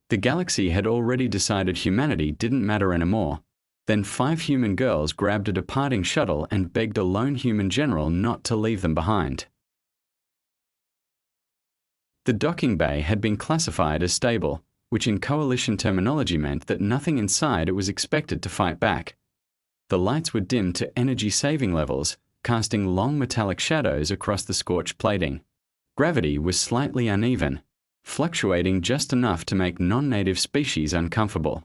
The galaxy had already decided humanity didn't matter anymore. Then 5 human girls grabbed a departing shuttle and begged a lone human general not to leave them behind. The docking bay had been classified as stable, which in Coalition terminology meant that nothing inside it was expected to fight back. The lights were dimmed to energy-saving levels, casting long metallic shadows across the scorched plating. Gravity was slightly uneven, fluctuating just enough to make non-native species uncomfortable.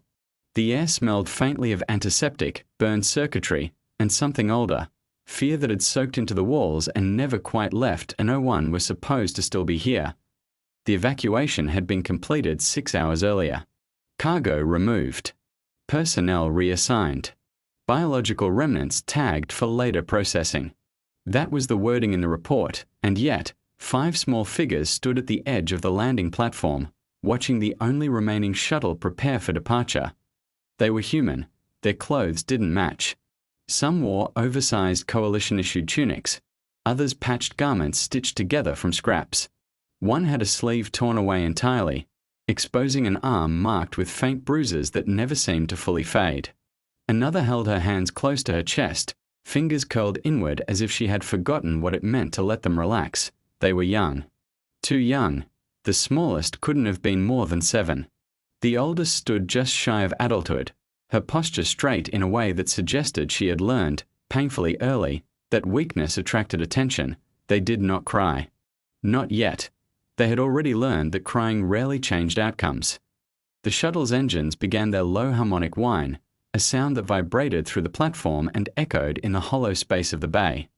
The air smelled faintly of antiseptic, burned circuitry, and something older. Fear that had soaked into the walls and never quite left, and no one was supposed to still be here. The evacuation had been completed 6 hours earlier. Cargo removed. Personnel reassigned. Biological remnants tagged for later processing. That was the wording in the report, and yet 5 small figures stood at the edge of the landing platform, watching the only remaining shuttle prepare for departure. They were human. Their clothes didn't match. Some wore oversized Coalition-issued tunics. Others patched garments stitched together from scraps. One had a sleeve torn away entirely, exposing an arm marked with faint bruises that never seemed to fully fade. Another held her hands close to her chest, fingers curled inward as if she had forgotten what it meant to let them relax. They were young. Too young. The smallest couldn't have been more than 7. The oldest stood just shy of adulthood, her posture straight in a way that suggested she had learned, painfully early, that weakness attracted attention. They did not cry. Not yet. They had already learned that crying rarely changed outcomes. The shuttle's engines began their low harmonic whine, a sound that vibrated through the platform and echoed in the hollow space of the bay.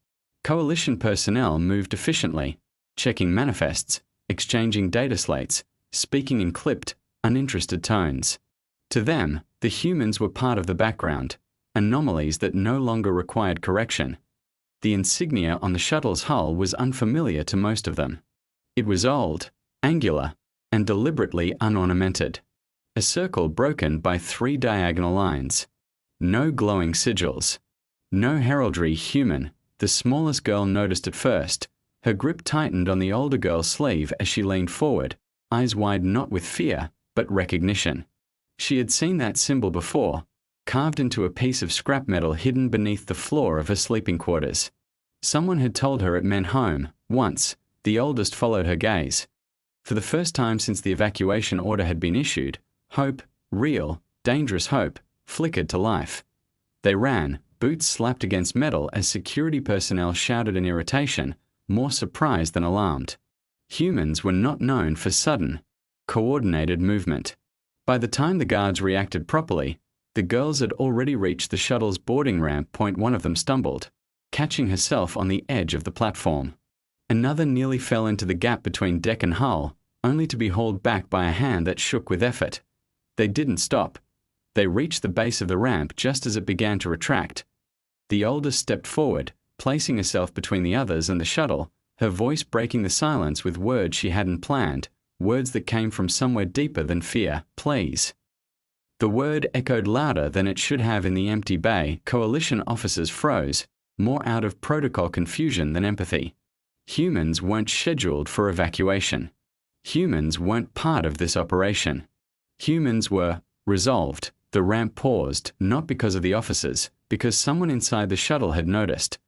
Coalition personnel moved efficiently, checking manifests, exchanging data slates, speaking in clipped, uninterested tones. To them, the humans were part of the background, anomalies that no longer required correction. The insignia on the shuttle's hull was unfamiliar to most of them. It was old, angular, and deliberately unornamented. A circle broken by 3 diagonal lines. No glowing sigils. No heraldry human. The smallest girl noticed at first. Her grip tightened on the older girl's sleeve as she leaned forward, eyes wide not with fear, but recognition. She had seen that symbol before, carved into a piece of scrap metal hidden beneath the floor of her sleeping quarters. Someone had told her it meant home, once. The oldest followed her gaze. For the first time since the evacuation order had been issued, hope, real, dangerous hope, flickered to life. They ran, boots slapped against metal as security personnel shouted in irritation, more surprised than alarmed. Humans were not known for sudden, coordinated movement. By the time the guards reacted properly, the girls had already reached the shuttle's boarding ramp. One of them stumbled, catching herself on the edge of the platform. Another nearly fell into the gap between deck and hull, only to be hauled back by a hand that shook with effort. They didn't stop. They reached the base of the ramp just as it began to retract. The oldest stepped forward, placing herself between the others and the shuttle, her voice breaking the silence with words she hadn't planned, words that came from somewhere deeper than fear. Please. The word echoed louder than it should have in the empty bay. Coalition officers froze, more out of protocol confusion than empathy. Humans weren't scheduled for evacuation. Humans weren't part of this operation. Humans were resolved. The ramp paused, not because of the officers, because someone inside the shuttle had noticed.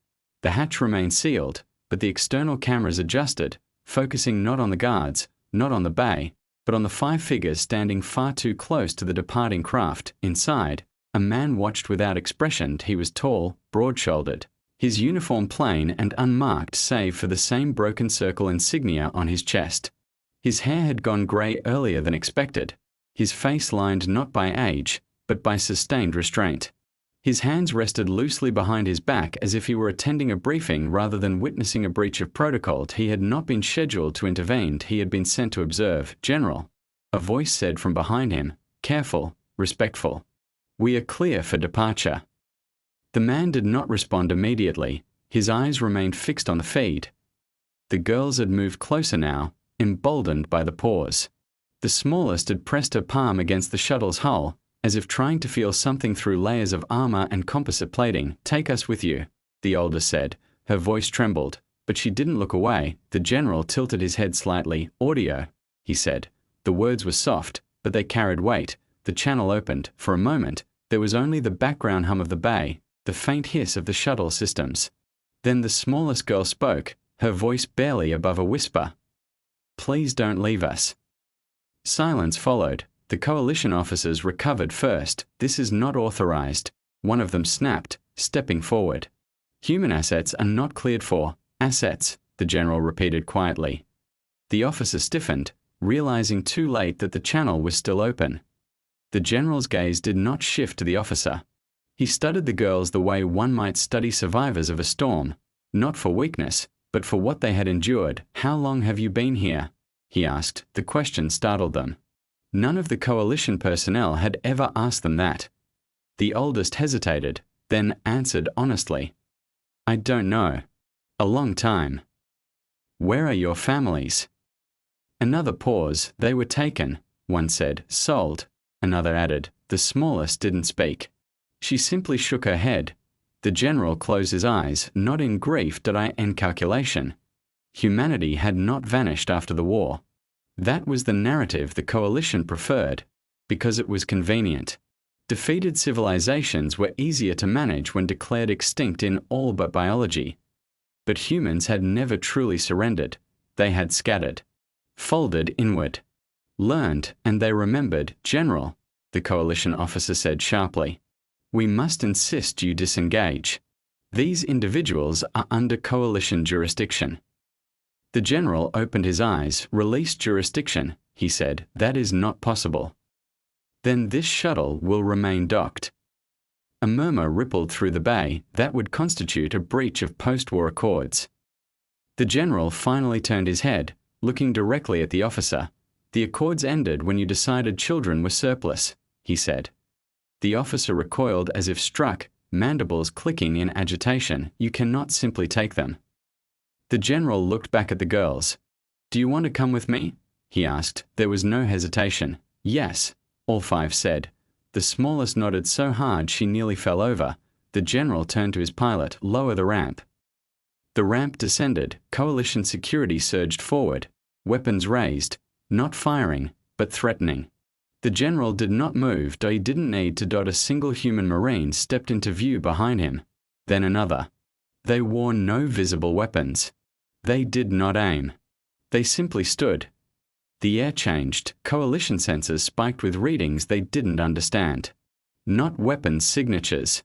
The hatch remained sealed, but the external cameras adjusted, focusing not on the guards, not on the bay, but on the 5 figures standing far too close to the departing craft. Inside, a man watched without expression. He was tall, broad-shouldered, his uniform plain and unmarked save for the same broken circle insignia on his chest. His hair had gone grey earlier than expected, his face lined not by age, but by sustained restraint. His hands rested loosely behind his back as if he were attending a briefing rather than witnessing a breach of protocol. He had not been scheduled to intervene, he had been sent to observe. General, a voice said from behind him, careful, respectful. We are clear for departure. The man did not respond immediately. His eyes remained fixed on the feed. The girls had moved closer now, emboldened by the pause. The smallest had pressed her palm against the shuttle's hull, as if trying to feel something through layers of armor and composite plating. Take us with you, the oldest said. Her voice trembled, but she didn't look away. The general tilted his head slightly. Audio, he said. The words were soft, but they carried weight. The channel opened. For a moment, there was only the background hum of the bay, the faint hiss of the shuttle systems. Then the smallest girl spoke, her voice barely above a whisper. "Please don't leave us." Silence followed. The coalition officers recovered first. "This is not authorized," one of them snapped, stepping forward. "Human assets are not cleared for assets," the general repeated quietly. The officer stiffened, realizing too late that the channel was still open. The general's gaze did not shift to the officer. He studied the girls the way one might study survivors of a storm, not for weakness, but for what they had endured. "How long have you been here?" he asked. The question startled them. None of the coalition personnel had ever asked them that. The oldest hesitated, then answered honestly, "I don't know. A long time." "Where are your families?" Another pause. "They were taken," one said. "Sold," another added. The smallest didn't speak. She simply shook her head. The general closed his eyes, not in grief but in calculation. Humanity had not vanished after the war. That was the narrative the coalition preferred, because it was convenient. Defeated civilizations were easier to manage when declared extinct in all but biology. But humans had never truly surrendered. They had scattered, folded inward, learned, and they remembered. "General," the coalition officer said sharply, "we must insist you disengage. These individuals are under coalition jurisdiction." The general opened his eyes. "Release jurisdiction," he said. "That is not possible." "Then this shuttle will remain docked." A murmur rippled through the bay. That would constitute a breach of post-war accords. The general finally turned his head, looking directly at the officer. "The accords ended when you decided children were surplus," he said. The officer recoiled as if struck, mandibles clicking in agitation. "You cannot simply take them." The general looked back at the girls. "Do you want to come with me?" he asked. There was no hesitation. "Yes," all five said. The smallest nodded so hard she nearly fell over. The general turned to his pilot. "Lower the ramp." The ramp descended. Coalition security surged forward, weapons raised, not firing, but threatening. The general did not move, though he didn't need to. A single human marine stepped into view behind him. Then another. They wore no visible weapons. They did not aim. They simply stood. The air changed. Coalition sensors spiked with readings they didn't understand. Not weapons signatures.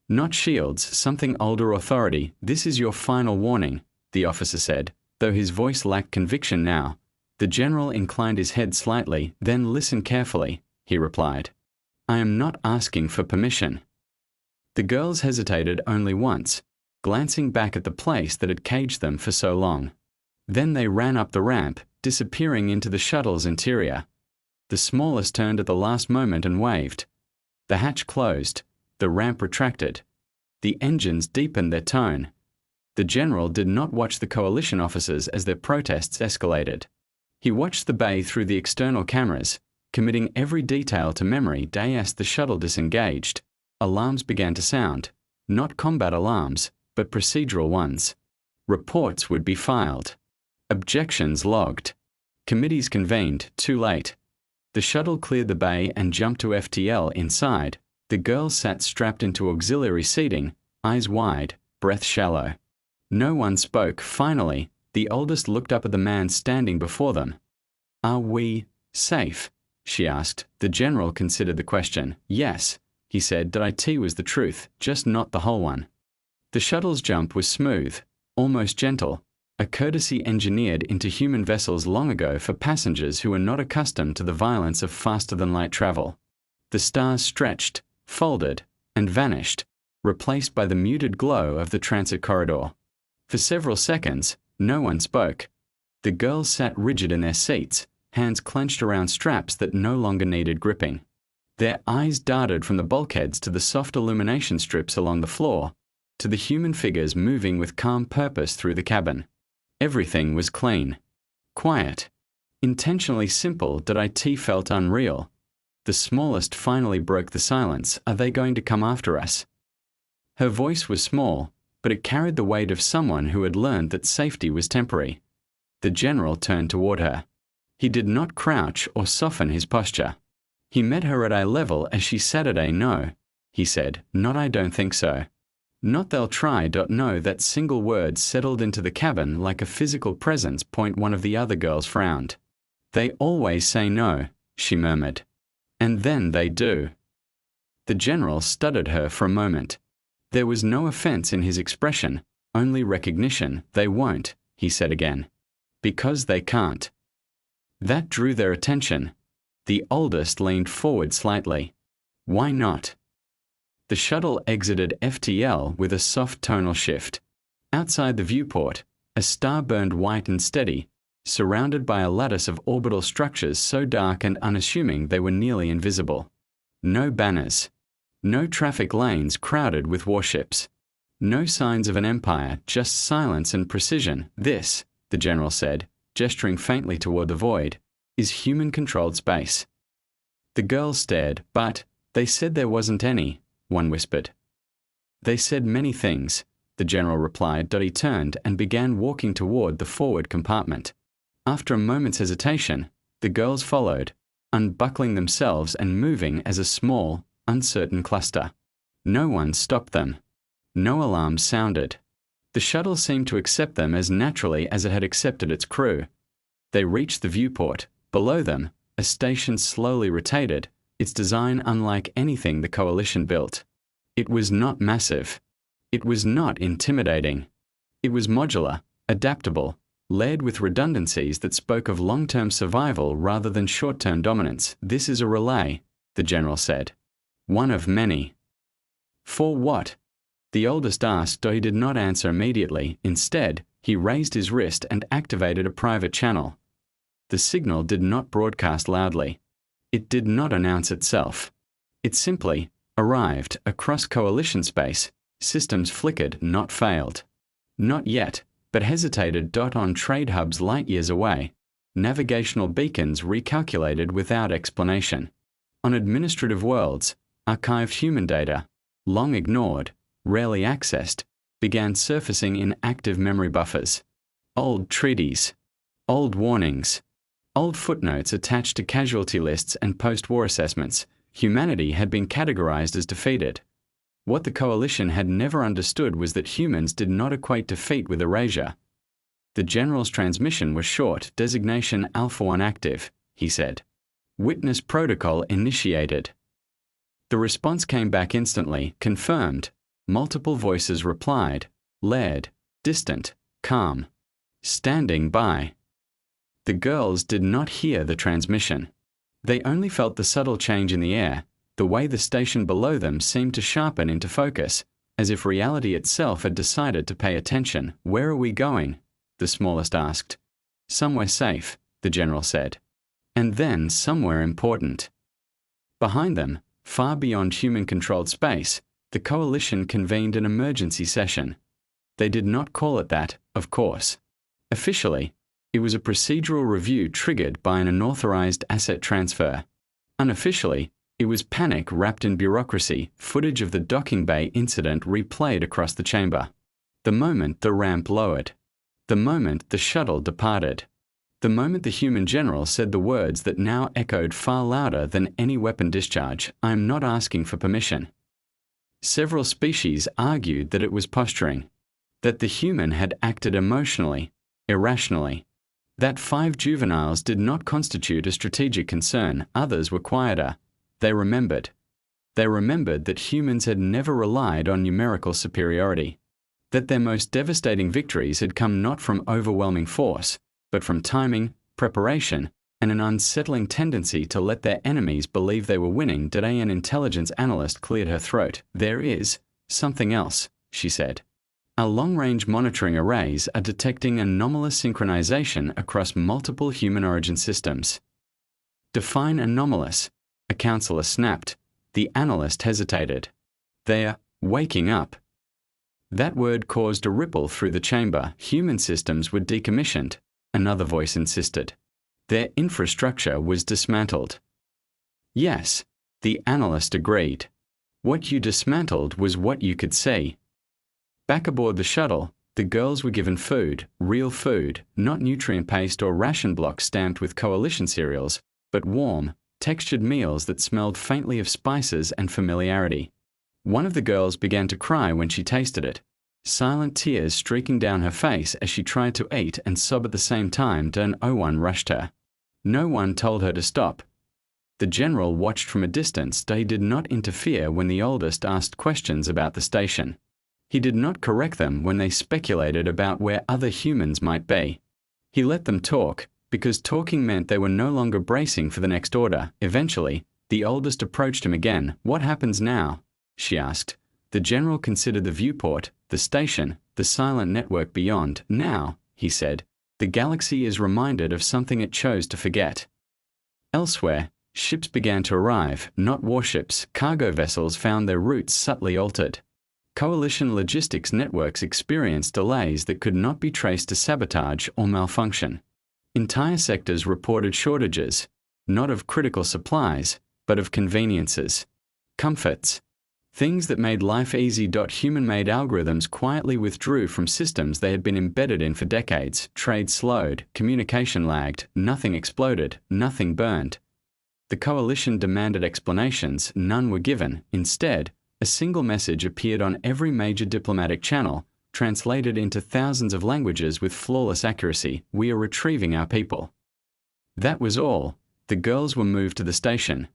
Not shields, something older authority. "This is your final warning," the officer said, though his voice lacked conviction now. The general inclined his head slightly. "Then listen carefully," he replied. "I am not asking for permission." The girls hesitated only once, glancing back at the place that had caged them for so long. Then they ran up the ramp, disappearing into the shuttle's interior. The smallest turned at the last moment and waved. The hatch closed. The ramp retracted. The engines deepened their tone. The general did not watch the coalition officers as their protests escalated. He watched the bay through the external cameras, committing every detail to memory. As the shuttle disengaged, alarms began to sound. Not combat alarms, but procedural ones. Reports would be filed. Objections logged. Committees convened. Too late. The shuttle cleared the bay and jumped to FTL inside. The girls sat strapped into auxiliary seating, eyes wide, breath shallow. No one spoke. Finally, the oldest looked up at the man standing before them. "Are we safe?" she asked. The general considered the question. "Yes," he said. "It was the truth, just not the whole one." The shuttle's jump was smooth, almost gentle, a courtesy engineered into human vessels long ago for passengers who were not accustomed to the violence of faster-than-light travel. The stars stretched, folded, and vanished, replaced by the muted glow of the transit corridor. For several seconds, no one spoke. The girls sat rigid in their seats, hands clenched around straps that no longer needed gripping. Their eyes darted from the bulkheads to the soft illumination strips along the floor, to the human figures moving with calm purpose through the cabin. Everything was clean, quiet, intentionally simple that it felt unreal. The smallest finally broke the silence. "Are they going to come after us?" Her voice was small, but it carried the weight of someone who had learned that safety was temporary. The general turned toward her. He did not crouch or soften his posture. He met her at eye level as she sat at a no. He said, "Not I don't think so." Not they'll try. No, that single word settled into the cabin like a physical presence. One of the other girls frowned. "They always say no," she murmured. "And then they do." The general studied her for a moment. There was no offense in his expression, only recognition. "They won't," he said again. "Because they can't." That drew their attention. The oldest leaned forward slightly. "Why not?" The shuttle exited FTL with a soft tonal shift. Outside the viewport, a star burned white and steady, surrounded by a lattice of orbital structures so dark and unassuming they were nearly invisible. No banners. No traffic lanes crowded with warships. No signs of an empire, just silence and precision. "This," the general said, gesturing faintly toward the void, "is human-controlled space." The girls stared, "But they said there wasn't any," one whispered. "They said many things," the general replied. He turned and began walking toward the forward compartment. After a moment's hesitation, the girls followed, unbuckling themselves and moving as a small, uncertain cluster. No one stopped them. No alarms sounded. The shuttle seemed to accept them as naturally as it had accepted its crew. They reached the viewport. Below them, a station slowly rotated, its design unlike anything the coalition built. It was not massive. It was not intimidating. It was modular, adaptable, layered with redundancies that spoke of long-term survival rather than short-term dominance. "This is a relay," the general said. "One of many." "For what?" the oldest asked, though he did not answer immediately. Instead, he raised his wrist and activated a private channel. The signal did not broadcast loudly. It did not announce itself. It simply arrived across coalition space. Systems flickered, not failed. Not yet, but hesitated. On trade hubs light years away. Navigational beacons recalculated without explanation. On administrative worlds, archived human data, long ignored, rarely accessed, began surfacing in active memory buffers. Old treaties, old warnings, old footnotes attached to casualty lists and post-war assessments. Humanity had been categorized as defeated. What the coalition had never understood was that humans did not equate defeat with erasure. The general's transmission was short. "Designation Alpha 1 active," he said. "Witness protocol initiated." The response came back instantly, confirmed. Multiple voices replied, layered, distant, calm. "Standing by." The girls did not hear the transmission. They only felt the subtle change in the air, the way the station below them seemed to sharpen into focus, as if reality itself had decided to pay attention. "Where are we going?" the smallest asked. "Somewhere safe," the general said. "And then somewhere important." Behind them, far beyond human-controlled space, the coalition convened an emergency session. They did not call it that, of course. Officially, it was a procedural review triggered by an unauthorized asset transfer. Unofficially, it was panic wrapped in bureaucracy. Footage of the docking bay incident replayed across the chamber. The moment the ramp lowered. The moment the shuttle departed. The moment the human general said the words that now echoed far louder than any weapon discharge, "I am not asking for permission." Several species argued that it was posturing, that the human had acted emotionally, irrationally, that 5 juveniles did not constitute a strategic concern. Others were quieter. They remembered. They remembered that humans had never relied on numerical superiority, that their most devastating victories had come not from overwhelming force, but from timing, preparation, and an unsettling tendency to let their enemies believe they were winning. Today, an intelligence analyst cleared her throat. "There is something else," she said. "Our long-range monitoring arrays are detecting anomalous synchronization across multiple human origin systems." "Define anomalous," a counselor snapped. The analyst hesitated. "They're waking up." That word caused a ripple through the chamber. "Human systems were decommissioned," another voice insisted. "Their infrastructure was dismantled." "Yes," the analyst agreed. "What you dismantled was what you could see." Back aboard the shuttle, the girls were given food, real food, not nutrient paste or ration blocks stamped with coalition cereals, but warm, textured meals that smelled faintly of spices and familiarity. One of the girls began to cry when she tasted it, silent tears streaking down her face as she tried to eat and sob at the same time. No one rushed her. No one told her to stop. The general watched from a distance. He did not interfere when the oldest asked questions about the station. He did not correct them when they speculated about where other humans might be. He let them talk, because talking meant they were no longer bracing for the next order. Eventually, the oldest approached him again. "What happens now?" she asked. The general considered the viewport, the station, the silent network beyond. "Now," he said, "the galaxy is reminded of something it chose to forget." Elsewhere, ships began to arrive, not warships. Cargo vessels found their routes subtly altered. Coalition logistics networks experienced delays that could not be traced to sabotage or malfunction. Entire sectors reported shortages, not of critical supplies, but of conveniences, comforts, things that made life easy. Human-made algorithms quietly withdrew from systems they had been embedded in for decades. Trade slowed, communication lagged, nothing exploded, nothing burned. The coalition demanded explanations, none were given. Instead, a single message appeared on every major diplomatic channel, translated into thousands of languages with flawless accuracy: "We are retrieving our people." That was all. The girls were moved to the station.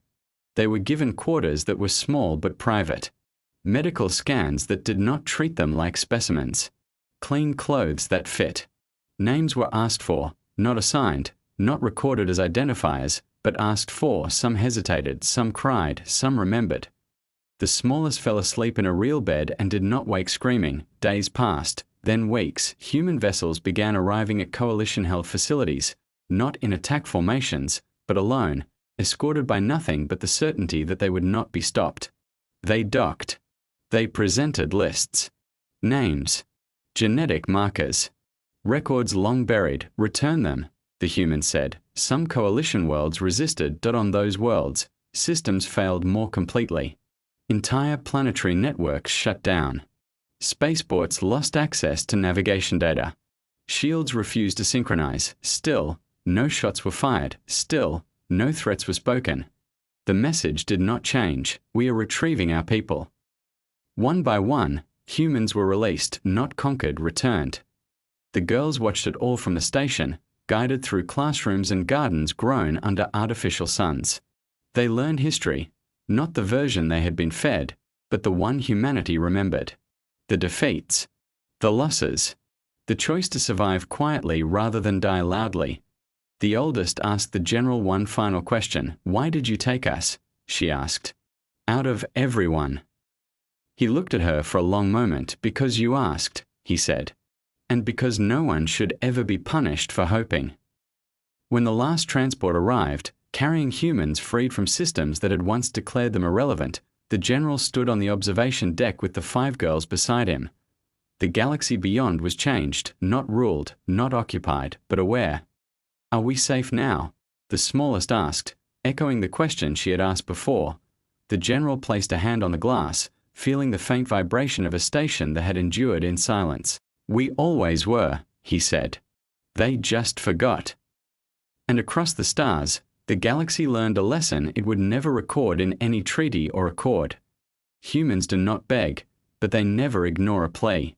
They were given quarters that were small but private, medical scans that did not treat them like specimens, clean clothes that fit. Names were asked for, not assigned, not recorded as identifiers, but asked for. Some hesitated, some cried, some remembered. The smallest fell asleep in a real bed and did not wake screaming. Days passed, then weeks. Human vessels began arriving at coalition-held facilities, not in attack formations, but alone, escorted by nothing but the certainty that they would not be stopped. They docked. They presented lists, names, genetic markers, records long buried. "Return them," the humans said. Some coalition worlds resisted. On those worlds, systems failed more completely. Entire planetary networks shut down. Spaceports lost access to navigation data. Shields refused to synchronize. Still, no shots were fired. Still, no threats were spoken. The message did not change: "We are retrieving our people." One by one, humans were released, not conquered, returned. The girls watched it all from the station, guided through classrooms and gardens grown under artificial suns. They learned history, not the version they had been fed, but the one humanity remembered. The defeats, the losses, the choice to survive quietly rather than die loudly. The oldest asked the general one final question. "Why did you take us?" she asked. "Out of everyone." He looked at her for a long moment. "Because you asked," he said, "and because no one should ever be punished for hoping." When the last transport arrived, carrying humans freed from systems that had once declared them irrelevant, the general stood on the observation deck with the 5 girls beside him. The galaxy beyond was changed, not ruled, not occupied, but aware. "Are we safe now?" the smallest asked, echoing the question she had asked before. The general placed a hand on the glass, feeling the faint vibration of a station that had endured in silence. "We always were," he said. "They just forgot." And across the stars, the galaxy learned a lesson it would never record in any treaty or accord. Humans do not beg, but they never ignore a plea.